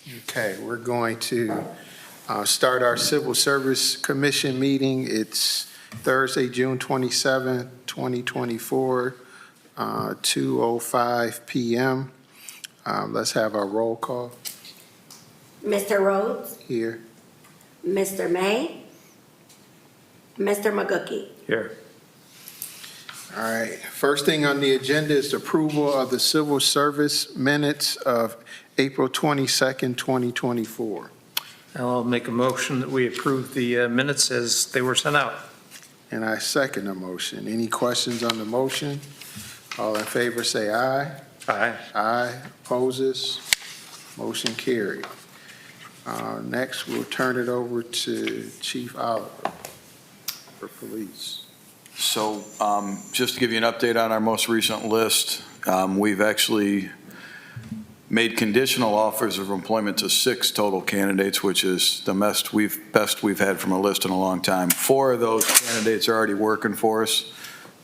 Okay, we're going to start our Civil Service Commission meeting. It's Thursday, June 27, 2024, 2:05 p.m. Let's have our roll call Mr. Rhodes, here. Mr. May, Mr. McGookie. Here. All right, first thing on the agenda is approval of the Civil Service minutes of April 22nd, 2024. I'll make a motion that we approve the minutes as they were sent out. And I second the motion. Any questions on the motion? All in favor, say aye. Aye. Aye. Opposes? Motion carried. Next, we'll turn it over to Chief Oliver for police. So just to give you an update on our most recent list, we've actually made conditional offers of employment to 6 total candidates, which is the best we've had from a list in a long time. 4 of those candidates are already working for us.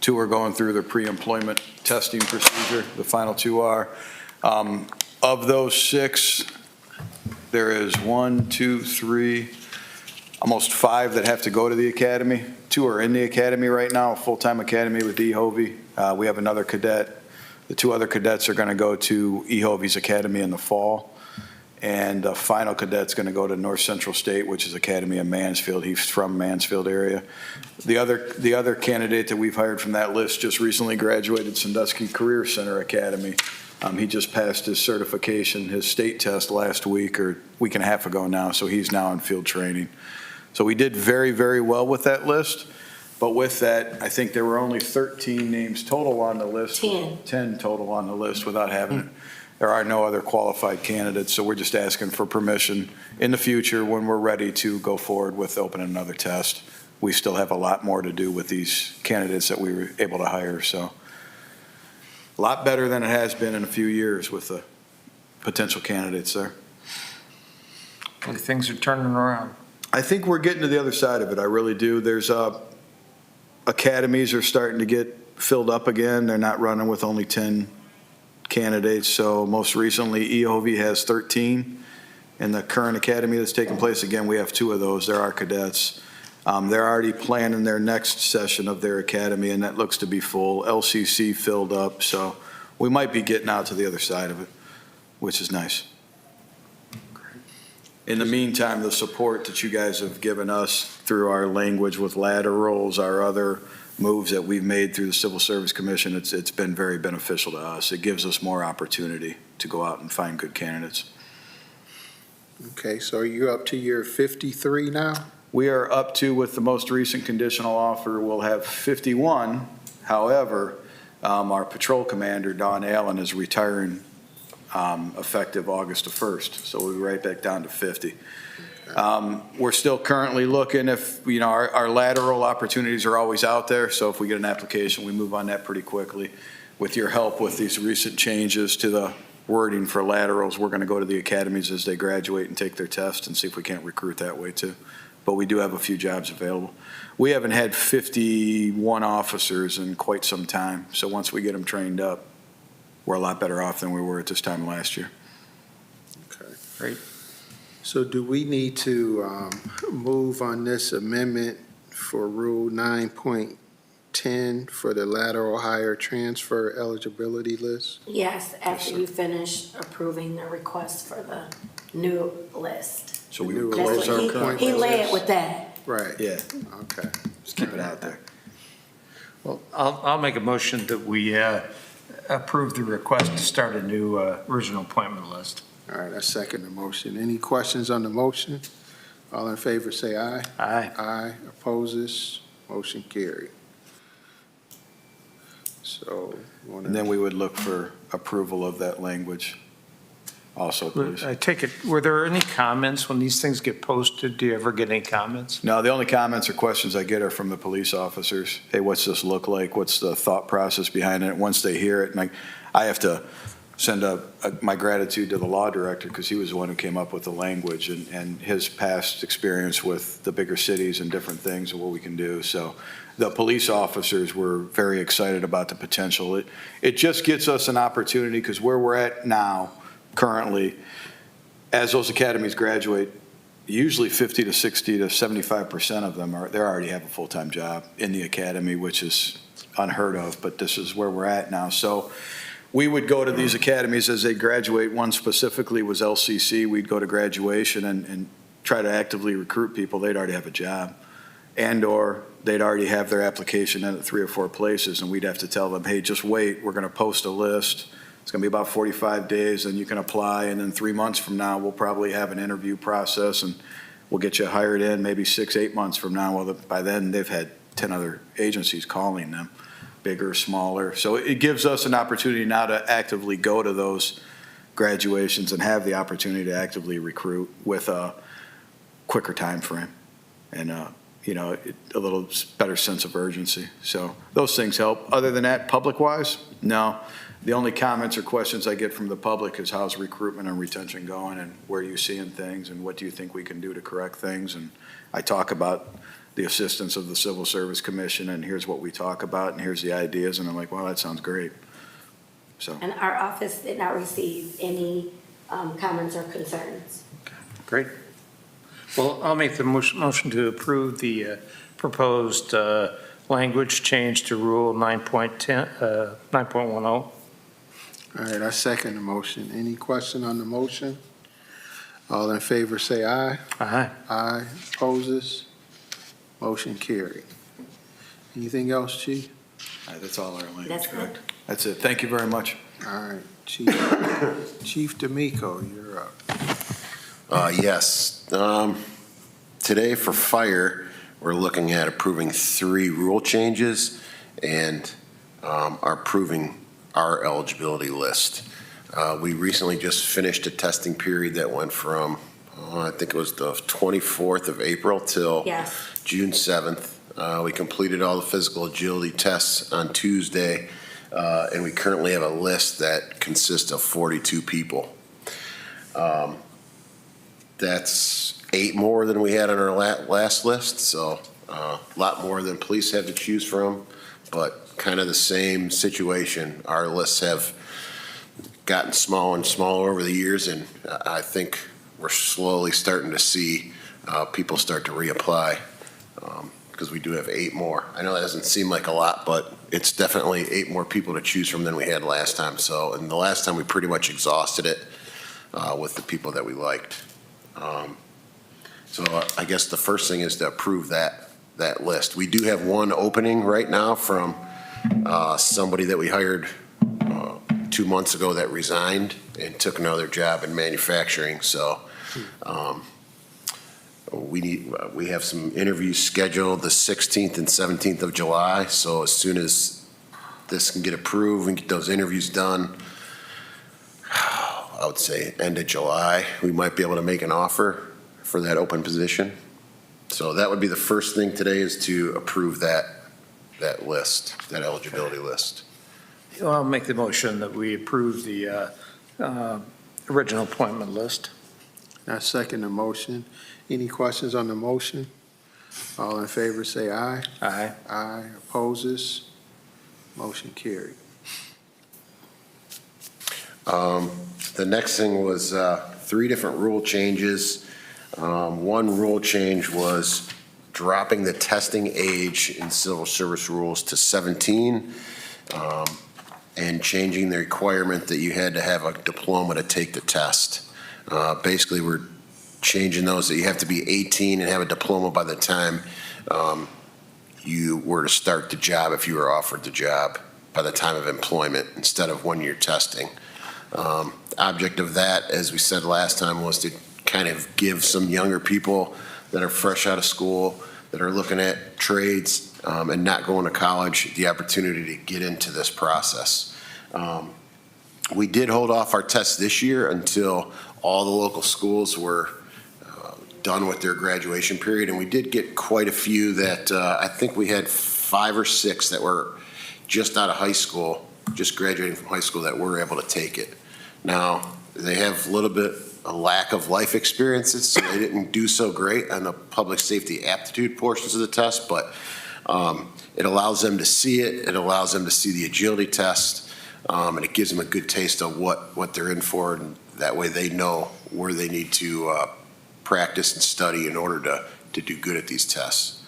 2 are going through the pre-employment testing procedure. The final 2 are. Of those 6, there is 1, 2, 3, almost 5 that have to go to the academy. 2 are in the academy right now, a full-time academy with EHOVY. We have another cadet. The 2 other cadets are going to go to EHOVY's academy in the fall. And the final cadet's going to go to North Central State, which is academy in Mansfield. He's from Mansfield area. The other candidate that we've hired from that list just recently graduated Sandusky Career Center Academy. He just passed his certification, his state test last week or week and a half ago now, so he's now in field training. So we did very, very well with that list. But with that, I think there were only 13 names total on the list. 10 total on the list without having it. There are no other qualified candidates, so we're just asking for permission in the future when we're ready to go forward with opening another test. We still have a lot more to do with these candidates that we were able to hire, so a lot better than it has been in a few years with the potential candidates there. Things are turning around. I think we're getting to the other side of it. I really do. There's academies are starting to get filled up again. They're not running with only 10 candidates. So most recently, EHOVY has 13. In the current academy that's taking place, again, we have 2 of those. There are cadets. They're already planning their next session of their academy, and that looks to be full. LCC filled up. So we might be getting out to the other side of it, which is nice. In the meantime, the support that you guys have given us through our language with laterals, our other moves that we've made through the Civil Service Commission, it's been very beneficial to us. It gives us more opportunity to go out and find good candidates. Okay, so are you up to your 53 now? We are up to, with the most recent conditional offer, we'll have 51. However, our patrol commander, Don Allen, is retiring effective August the 1st. So we'll be right back down to 50. We're still currently looking if, our lateral opportunities are always out there. So if we get an application, we move on that pretty quickly. With your help with these recent changes to the wording for laterals, we're going to go to the academies as they graduate and take their test and see if we can't recruit that way too. But we do have a few jobs available. We haven't had 51 officers in quite some time. So once we get them trained up, we're a lot better off than we were at this time last year. Okay. Great. So do we need to move on this amendment for Rule 9.10 for the lateral hire transfer eligibility list? Yes, after you finish approving the request for the new list. So we The new would That's close what our he- current. He led with that. Right. Yeah, Okay. just keep it out there. Well, I'll make a motion that we approve the request to start a new original appointment list. All right, I second the motion. Any questions on the motion? All in favor, say aye. Aye. Aye. Opposes? Motion carried. So. And then we would look for approval of that language also, please. I take it, were there any comments when these things get posted? Do you ever get any comments? No, the only comments or questions I get are from the police officers. Hey, what's this look like? What's the thought process behind it? Once they hear it, and I have to send my gratitude to the law director because he was the one who came up with the language and his past experience with the bigger cities and different things and what we can do. So the police officers were very excited about the potential. It just gets us an opportunity because where we're at now, currently, as those academies graduate, usually 50 to 60 to 75% of them they already have a full-time job in the academy, which is unheard of, but this is where we're at now. So we would go to these academies as they graduate. One specifically was LCC. We'd go to graduation and try to actively recruit people. They'd already have a job, and/or they'd already have their application in at 3 or 4 places, and we'd have to tell them, hey, just wait, we're going to post a list. It's going to be about 45 days, and you can apply, and then 3 months from now, we'll probably have an interview process, and we'll get you hired in maybe 6, 8 months from now. Well, by then, they've had 10 other agencies calling them, bigger, smaller. So it gives us an opportunity now to actively go to those graduations and have the opportunity to actively recruit with a quicker time frame and a little better sense of urgency. So those things help. Other than that, public-wise, no. The only comments or questions I get from the public is how's recruitment and retention going, and where are you seeing things, and what do you think we can do to correct things? And I talk about the assistance of the Civil Service Commission, and here's what we talk about, and here's the ideas, and I'm like, well, that sounds great. So, And our office did not receive any comments or concerns. Great. Well, I'll make the motion to approve the proposed language change to Rule 9.10, 9.10. All right, I second the motion. Any question on the motion? All in favor, say aye. Aye. Aye. Opposes? Motion carried. Anything else, Chief? that's all our language, That's correct? That's it. Thank you very much. All right, Chief. Chief D'Amico, you're up. Yes. Today for fire, we're looking at approving 3 rule changes and are approving our eligibility list. We recently just finished a testing period that went from, I think it was the 24th of April till Yes. June 7th. We completed all the physical agility tests on Tuesday, and we currently have a list that consists of 42 people. That's 8 more than we had on our last list, so a lot more than police have to choose from, but kind of the same situation. Our lists have gotten smaller and smaller over the years, and I think we're slowly starting to see people start to reapply because we do have 8 more. I know that doesn't seem like a lot, but it's definitely 8 more people to choose from than we had last time. So, and the last time we pretty much exhausted it with the people that we liked. So I guess the first thing is to approve that list. We do have one opening right now from somebody that we hired 2 months ago that resigned and took another job in manufacturing. So we have some interviews scheduled the 16th and 17th of July. So as soon as this can get approved and get those interviews done, I would say end of July, we might be able to make an offer for that open position. So that would be the first thing today, is to approve that list, that eligibility list. Well, I'll make the motion that we approve the original appointment list. I second the motion. Any questions on the motion? All in favor, say aye. Aye. Aye. Opposes? Motion carried. The next thing was 3 different rule changes. One rule change was dropping the testing age in civil service rules to 17 and changing the requirement that you had to have a diploma to take the test. Basically, we're changing those that you have to be 18 and have a diploma by the time you were to start the job, if you were offered the job by the time of employment, instead of 1 year testing. Object of that, as we said last time, was to kind of give some younger people that are fresh out of school, that are looking at trades and not going to college, the opportunity to get into this process. We did hold off our tests this year until all the local schools were done with their graduation period, and we did get quite a few that I think we had 5 or 6 that were just out of high school, just graduating from high school, that were able to take it. Now, they have a little bit a lack of life experiences, so they didn't do so great on the public safety aptitude portions of the test, but it allows them to see it, it allows them to see the agility test, and it gives them a good taste of what they're in for, and That way they know where they need to practice and study in order to do good at these tests.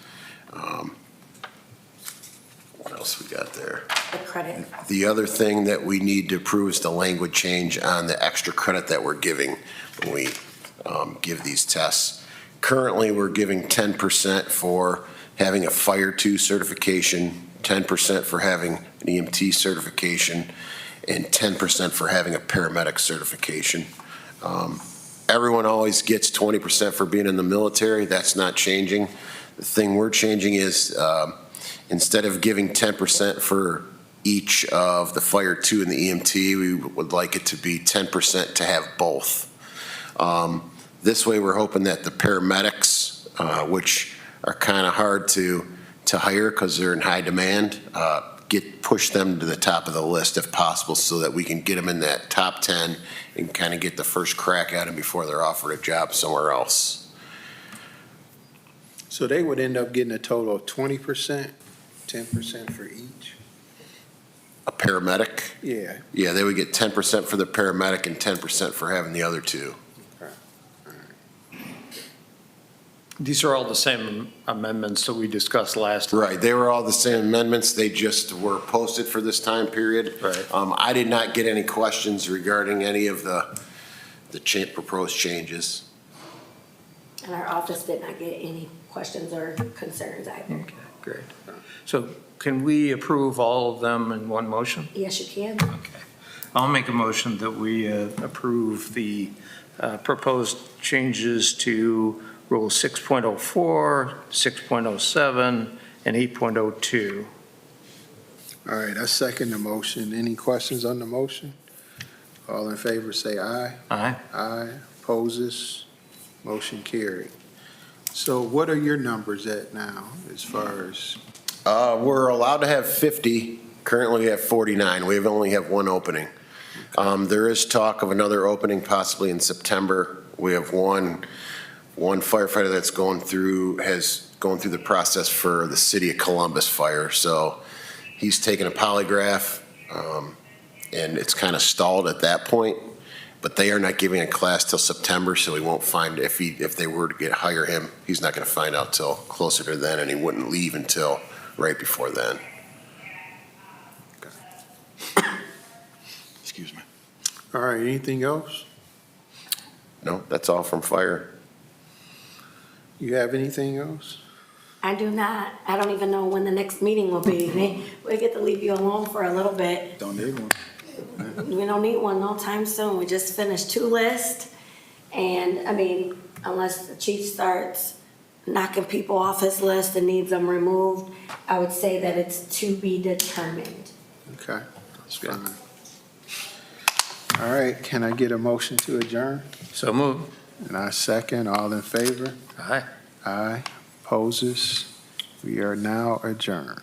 What else we got there? The credit. The other thing that we need to approve is the language change on the extra credit that we're giving when we give these tests. Currently, we're giving 10% for having a Fire 2 certification, 10% for having an EMT certification, and 10% for having a paramedic certification. Everyone always gets 20% for being in the military. That's not changing. The thing we're changing is instead of giving 10% for each of the Fire 2 and the EMT, we would like it to be 10% to have both. This way, we're hoping that the paramedics, which are kind of hard to hire because they're in high demand, push them to the top of the list if possible so that we can get them in that top 10 and kind of get the first crack at them before they're offered a job somewhere else. So they would end up getting a total of 20%, 10% for each? A paramedic, Yeah. yeah, they would get 10% for the paramedic and 10% for having the other two. These are all the same amendments that we discussed last time. Right, they were all the same amendments, they just were posted for this time period. Right. I did not get any questions regarding any of the proposed changes. And our office did not get any questions or concerns either. Okay, great. So can we approve all of them in one motion? Yes, you can. Okay. I'll make a motion that we approve the proposed changes to Rule 6.04, 6.07, and 8.02. All right, I second the motion. Any questions on the motion? All in favor, say aye. Aye. Aye. Opposes? Motion carried. So what are your numbers at now as far as, We're allowed to have 50, currently we have 49, we only have one opening. There is talk of another opening possibly in September. We have one firefighter that's going through the process for the City of Columbus fire. So he's taken a polygraph, and it's kind of stalled at that point. But they are not giving a class till September, so he won't find, if they were to hire him, he's not going to find out till closer to then, and he wouldn't leave until right before then. Excuse me. all right, anything else? No, that's all from fire. You have anything else? I do not. I don't even know when the next meeting will be. We get to leave you alone for a little bit. Don't need one. We don't need one no time soon. We just finished 2 lists. And, I mean, unless the chief starts knocking people off his list and needs them removed, I would say that it's to be determined. Okay, that's fine. All right, can I get a motion to adjourn? So moved. And I second, all in favor? Aye. Aye. Opposes? We are now adjourned.